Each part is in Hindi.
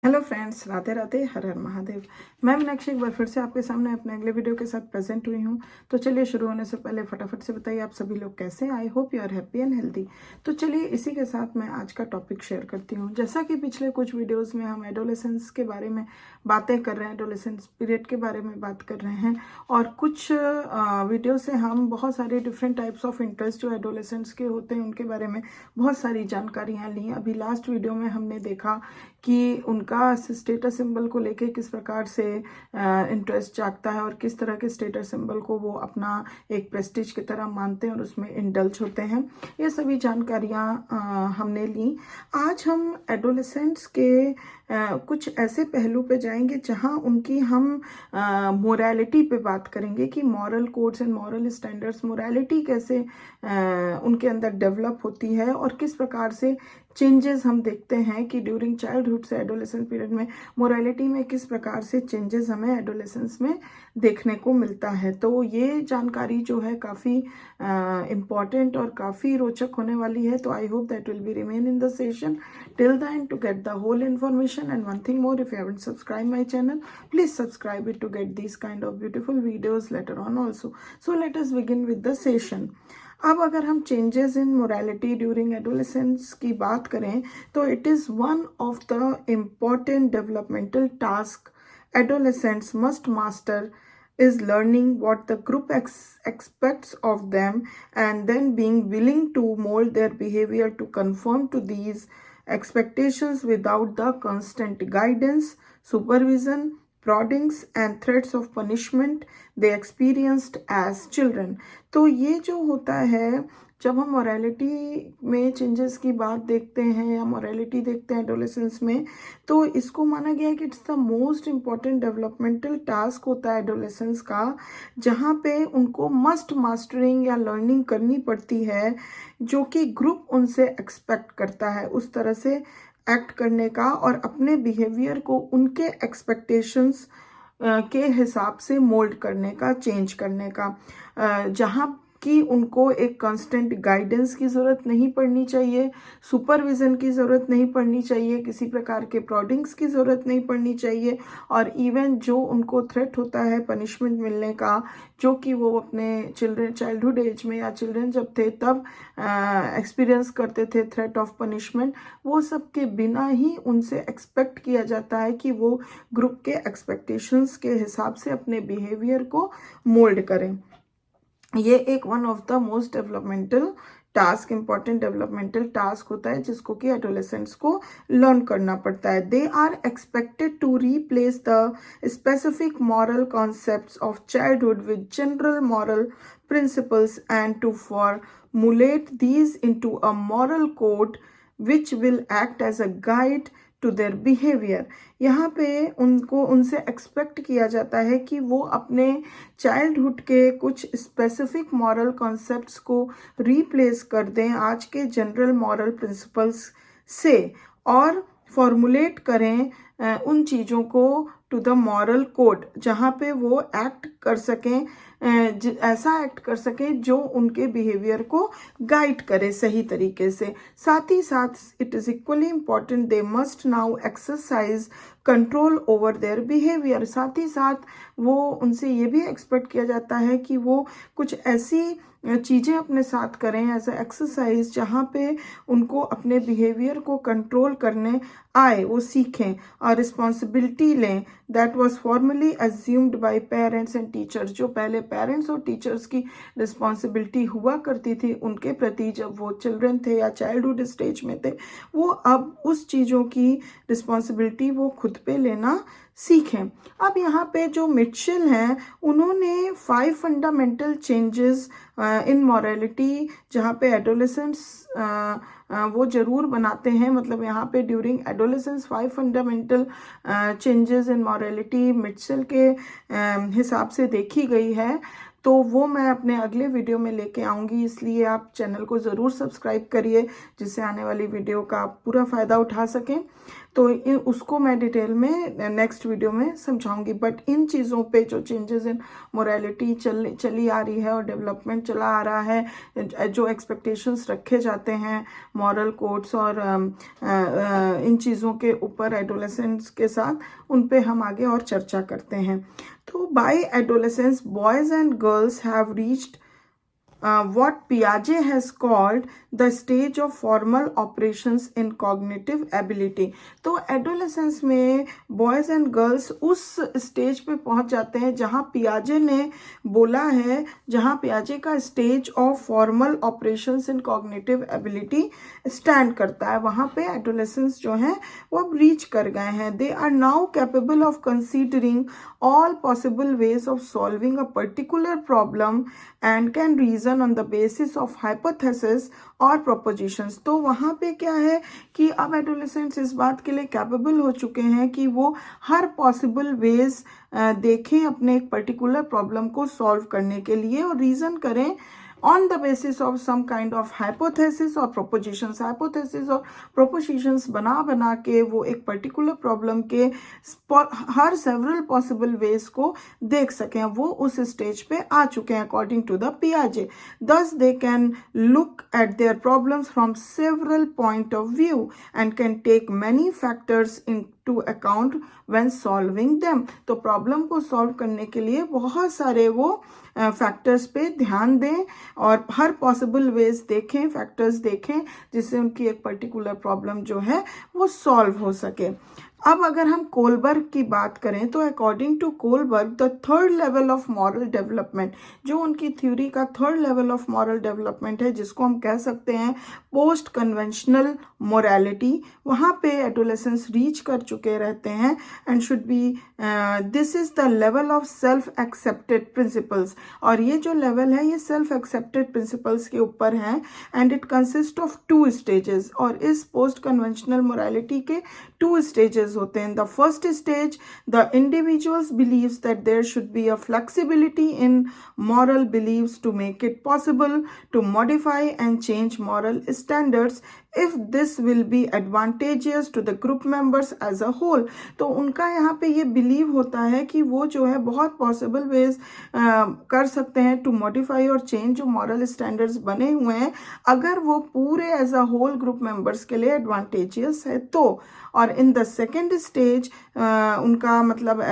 हेलो फ्रेंड्स, राधे राधे, हर हर महादेव। मैं मीनाक्षी एक बार फिर से आपके सामने अपने अगले वीडियो के साथ प्रेजेंट हुई हूँ। तो चलिए शुरू होने से पहले फटाफट से बताइए आप सभी लोग कैसे हैं। I hope you are happy and healthy. तो चलिए इसी के साथ मैं आज का टॉपिक शेयर करती हूँ। जैसा कि पिछले कुछ वीडियोज़ में हम एडोलेसेंस के बारे में बातें कर रहे हैं, एडोलेसेंस पीरियड के बारे में बात कर रहे हैं, और कुछ वीडियो से हम बहुत सारे डिफरेंट टाइप्स ऑफ इंटरेस्ट जो एडोलेसेंट्स के होते हैं उनके बारे में बहुत सारी जानकारियाँ ली। अभी लास्ट वीडियो में हमने देखा कि उनका स्टेटस सिंबल को लेके किस प्रकार से इंटरेस्ट जागता है और किस तरह के स्टेटस सिंबल को वो अपना एक प्रेस्टीज की तरह मानते हैं और उसमें इंडल्ज होते हैं। ये सभी जानकारियाँ हमने ली। आज हम एडोलेसेंट्स के कुछ ऐसे पहलू पे जाएंगे जहाँ उनकी हम मोरालिटी पे बात करेंगे कि moral codes and moral standards, morality कैसे उनके अंदर डेवलप होती है और किस प्रकार से चेंजेस हम देखते हैं कि ड्यूरिंग चाइल्डहुड से एडोलेसेंस पीरियड में मोरालिटी में किस प्रकार से चेंजेस हमें एडोलेसेंस में देखने को मिलता है। तो ये जानकारी जो है काफ़ी इम्पॉर्टेंट और काफ़ी रोचक होने वाली है। तो I hope that will be remain in the session till the end to get the whole information. And one thing more, if you haven't subscribed my channel, please subscribe it to get these kind of beautiful videos later on also. So let us begin with the session. अब अगर हम changes in morality during adolescence की बात करें तो it is one of the important developmental task adolescents must master is learning what the group expects of them and then being willing to mold their behavior to conform to these expectations without the constant guidance, supervision, proddings and threats of punishment they experienced as children. तो ये जो होता है जब हम मोरालिटी में चेंजेस की बात देखते हैं या मोरालिटी देखते हैं एडोलेसेंस में, तो इसको माना गया है कि it's the most important developmental task होता है एडोलेसेंस का, जहाँ पे उनको मस्ट मास्टरिंग या लर्निंग करनी पड़ती है जो कि ग्रुप उनसे एक्सपेक्ट करता है, उस तरह से एक्ट करने का और अपने बिहेवियर को उनके एक्सपेक्टेशंस के हिसाब से मोल्ड करने का, चेंज करने का, जहाँ कि उनको एक कांस्टेंट गाइडेंस की ज़रूरत नहीं पड़नी चाहिए, सुपरविज़न की ज़रूरत नहीं पड़नी चाहिए, किसी प्रकार के प्रॉडिंग्स की ज़रूरत नहीं पड़नी चाहिए, और इवन जो उनको थ्रेट होता है पनिशमेंट मिलने का, जो कि वो अपने चाइल्डहुड एज में या चिल्ड्रन जब थे तब एक्सपीरियंस करते थे थ्रेट ऑफ पनिशमेंट, वो सब के बिना ही उनसे एक्सपेक्ट किया जाता है कि वो ग्रुप के एक्सपेक्टेशंस के हिसाब से अपने बिहेवियर को मोल्ड करें। ये एक one of the most developmental task, important developmental task होता है जिसको कि एडोलेसेंट्स को लर्न करना पड़ता है। They are expected to replace the specific moral concepts of childhood with general moral principles and to formulate these into a moral code which will act as a guide to their behaviour. यहाँ पे उनसे एक्सपेक्ट किया जाता है कि वो अपने चाइल्डहुड के कुछ स्पेसिफिक मॉरल कॉन्सेप्ट्स को रिप्लेस कर दें आज के जनरल मॉरल प्रिंसिपल्स से और फॉर्मुलेट करें उन चीज़ों को टू द मॉरल कोड, जहाँ पे वो एक्ट कर सकें, ऐसा एक्ट कर सकें जो उनके बिहेवियर को गाइड करे सही तरीके से। साथ ही साथ it is equally important they must now exercise control over their behaviour. साथ ही साथ वो उनसे ये भी एक्सपेक्ट किया जाता है कि वो कुछ ऐसी चीज़ें अपने साथ करें एज अ एक्सरसाइज जहाँ पे उनको अपने बिहेवियर को कंट्रोल करने आए, वो सीखें और रिस्पॉन्सिबिलिटी लें that was formally assumed bye parents and teachers. जो पहले पेरेंट्स और टीचर्स की रिस्पॉन्सिबिलिटी हुआ करती थी उनके प्रति जब वो चिल्ड्रन थे या चाइल्डहुड स्टेज में थे, वो अब उस चीज़ों की रिस्पॉन्सिबिलिटी वो खुद पे लेना सीखें। अब यहाँ पे जो मिटशेल हैं उन्होंने 5 फंडामेंटल चेंजेस इन मॉरलिटी जहाँ पे एडोलेसेंट्स वो ज़रूर बनाते हैं, मतलब यहाँ पे during adolescence 5 fundamental changes in morality Mitchell के हिसाब से देखी गई है। तो वो मैं अपने अगले वीडियो में लेके आऊँगी, इसलिए आप चैनल को ज़रूर सब्सक्राइब करिए जिससे आने वाली वीडियो का आप पूरा फ़ायदा उठा सकें। तो उसको मैं डिटेल में नेक्स्ट वीडियो में समझाऊंगी। बट इन चीज़ों पे जो चेंजेस इन मोरालिटी चली आ रही है और डेवलपमेंट चला आ रहा है, जो एक्सपेक्टेशंस रखे जाते हैं मॉरल कोड्स और इन चीज़ों के ऊपर एडोलेसेंट्स के साथ, उन पे हम आगे और चर्चा करते हैं। तो by adolescence boys and girls have reached what Piaget has called the stage of formal operations in cognitive ability। तो एडोलेसेंस में बॉयज़ एंड गर्ल्स उस स्टेज पे पहुंच जाते हैं जहां पियाजे ने बोला है, जहां पियाजे का stage of formal operations in cognitive ability stand करता है, वहां पे एडोलेसेंस जो हैं वो अब रीच कर गए हैं। They are now capable of considering all possible ways of solving a particular problem and can reason on the basis of hypothesis और propositions। तो वहाँ पे क्या है कि अब एडोलेसेंट्स इस बात के लिए कैपेबल हो चुके हैं कि वो हर पॉसिबल वेज देखें अपने एक पर्टिकुलर प्रॉब्लम को सॉल्व करने के लिए और रीज़न करें on the basis of some kind of hypothesis और propositions। hypothesis और propositions बना के वो एक particular problem के हर several possible ways को देख सकें, वो उस stage पे आ चुके हैं according to the Piaget। Thus they can look at their problems from several point of view and can take many factors into account when solving them। तो प्रॉब्लम को सॉल्व करने के लिए बहुत सारे वो फैक्टर्स पे ध्यान दें और हर पॉसिबल वेज देखें, फैक्टर्स देखें जिससे उनकी एक पर्टिकुलर प्रॉब्लम जो है वो सॉल्व हो सके। अब अगर हम कोलबर्ग की बात करें तो according to Kohlberg the third level of moral development, जो उनकी थ्योरी का third level of moral development है, जिसको हम कह सकते हैं पोस्ट कन्वेंशनल मोरालिटी, वहाँ पे एडोलेसेंस रीच कर चुके रहते हैं and should be this is the level of self accepted principles. और ये जो लेवल है ये सेल्फ एक्सेप्टेड प्रिंसिपल्स के ऊपर है and it consist of 2 stages. और इस पोस्ट कन्वेंशनल मोरालिटी के 2 स्टेजेस होते हैं। The first stage, the individuals believes that there should be a flexibility in moral beliefs to make it possible to modify and change moral standards if this will be advantageous to the group members as a whole। तो उनका यहाँ पे ये बिलीव होता है कि वो जो है बहुत पॉसिबल वेज कर सकते हैं टू मॉडिफाई और चेंज जो मॉरल स्टैंडर्ड्स बने हुए हैं, अगर वो पूरे as a whole group members के लिए एडवांटेजियस है तो। और इन द सेकेंड स्टेज उनका मतलब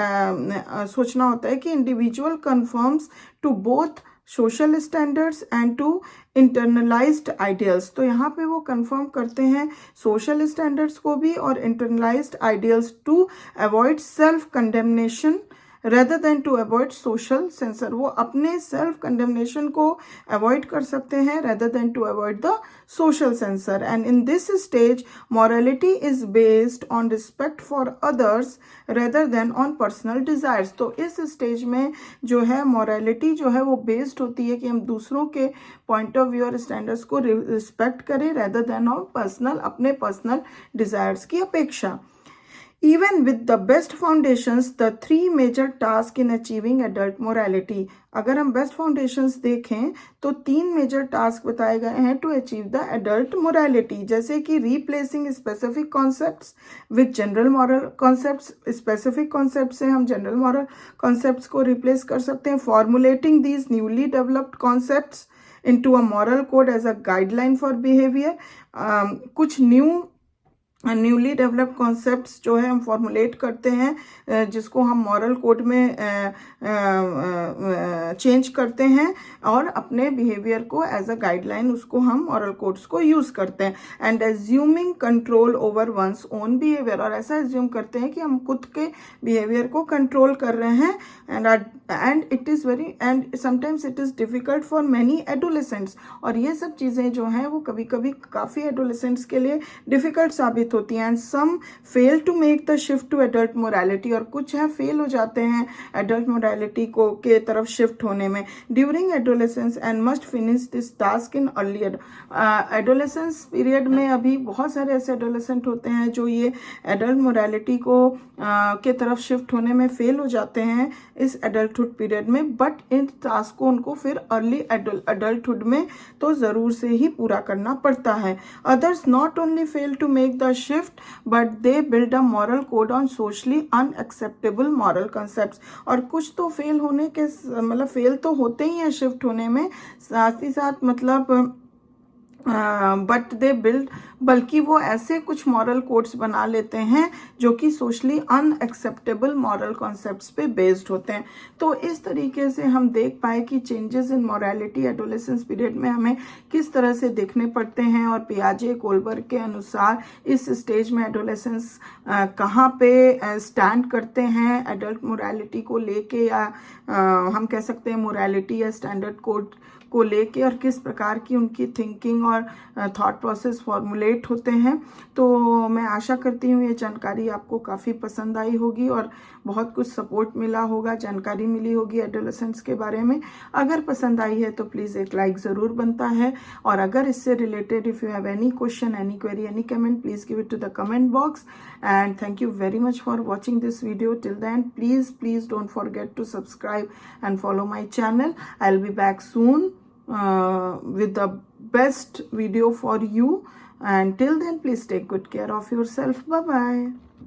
सोचना होता है कि individual conforms to both social standards and to internalised ideals. तो यहाँ पे वो कंफर्म करते हैं सोशल स्टैंडर्ड्स को भी और internalised ideals to avoid self condemnation rather than to avoid social censor। वो अपने सेल्फ कंडेमनेशन को अवॉइड कर सकते हैं rather than to avoid the social censor। and in this stage morality is based on respect for others rather than on personal desires। तो इस स्टेज में जो है morality जो है वो बेस्ड होती है कि हम दूसरों के पॉइंट ऑफ व्यू और स्टैंडर्ड्स को रिस्पेक्ट करें rather than on पर्सनल, अपने पर्सनल डिजायर्स की अपेक्षा। Even with the best foundations, the 3 major tasks in achieving adult morality। अगर हम बेस्ट फाउंडेशंस देखें तो 3 मेजर टास्क बताए गए हैं to achieve the adult morality, जैसे कि replacing specific concepts with general moral concepts. Specific concept से हम जनरल मॉरल कॉन्सेप्ट्स को रिप्लेस कर सकते हैं। Formulating these newly developed concepts into a moral code as a guideline for behaviour. कुछ न्यूली डेवलप्ड कॉन्सेप्ट्स जो है हम फॉर्मुलेट करते हैं जिसको हम मॉरल कोड में चेंज करते हैं और अपने बिहेवियर को एज अ गाइडलाइन उसको हम मॉरल कोड्स को यूज करते हैं। And assuming control over one's own behaviour, और ऐसा एज्यूम करते हैं कि हम खुद के बिहेवियर को कंट्रोल कर रहे हैं। And it is very and sometimes it is difficult for many adolescents. और ये सब चीज़ें जो हैं वो कभी कभी काफ़ी एडोलेसेंट्स के लिए डिफिकल्ट साबित ग्रोथ होती है, and some fail to make the shift to adult morality, और कुछ है फेल हो जाते हैं एडल्ट मोरालिटी को के तरफ शिफ्ट होने में during adolescence and must finish this task in early adolescence period में। अभी बहुत सारे ऐसे एडोलेसेंट होते हैं जो ये एडल्ट मोरालिटी को के तरफ शिफ्ट होने में फेल हो जाते हैं इस एडल्टहुड पीरियड में, बट इन टास्क को उनको फिर अर्ली एडल्टहुड में तो ज़रूर से ही पूरा करना पड़ता है। Others not only fail to make the shift but they build a moral code on socially unacceptable moral concept, और कुछ तो फेल होने के मतलब फेल तो होते ही हैं शिफ्ट होने में, साथ ही साथ मतलब बट दे बिल्ड, बल्कि वो ऐसे कुछ मॉरल कोड्स बना लेते हैं जो कि सोशली अनएक्सेप्टेबल मॉरल कॉन्सेप्ट्स पे बेस्ड होते हैं। तो इस तरीके से हम देख पाए कि changes in morality adolescence period में हमें किस तरह से देखने पड़ते हैं, और पियाजे कोलबर्ग के अनुसार इस स्टेज में एडोलेसेंस कहाँ पे स्टैंड करते हैं एडल्ट मोरालिटी को लेके, या हम कह सकते हैं मोरालिटी या स्टैंडर्ड कोड को लेके, और किस प्रकार की उनकी थिंकिंग और थॉट प्रोसेस फॉर्मुलेट होते हैं। तो मैं आशा करती हूँ ये जानकारी आपको काफ़ी पसंद आई होगी और बहुत कुछ सपोर्ट मिला होगा, जानकारी मिली होगी एडोलेसेंस के बारे में। अगर पसंद आई है तो प्लीज़ एक लाइक ज़रूर बनता है, और अगर इससे related if you have any question, any query, any comment, please give it to the comment box. And thank you very much for watching this video till then. Please don't forget to subscribe and follow my channel. I'll be back soon with the best video for you, and till then please take good care of yourself. Bye bye.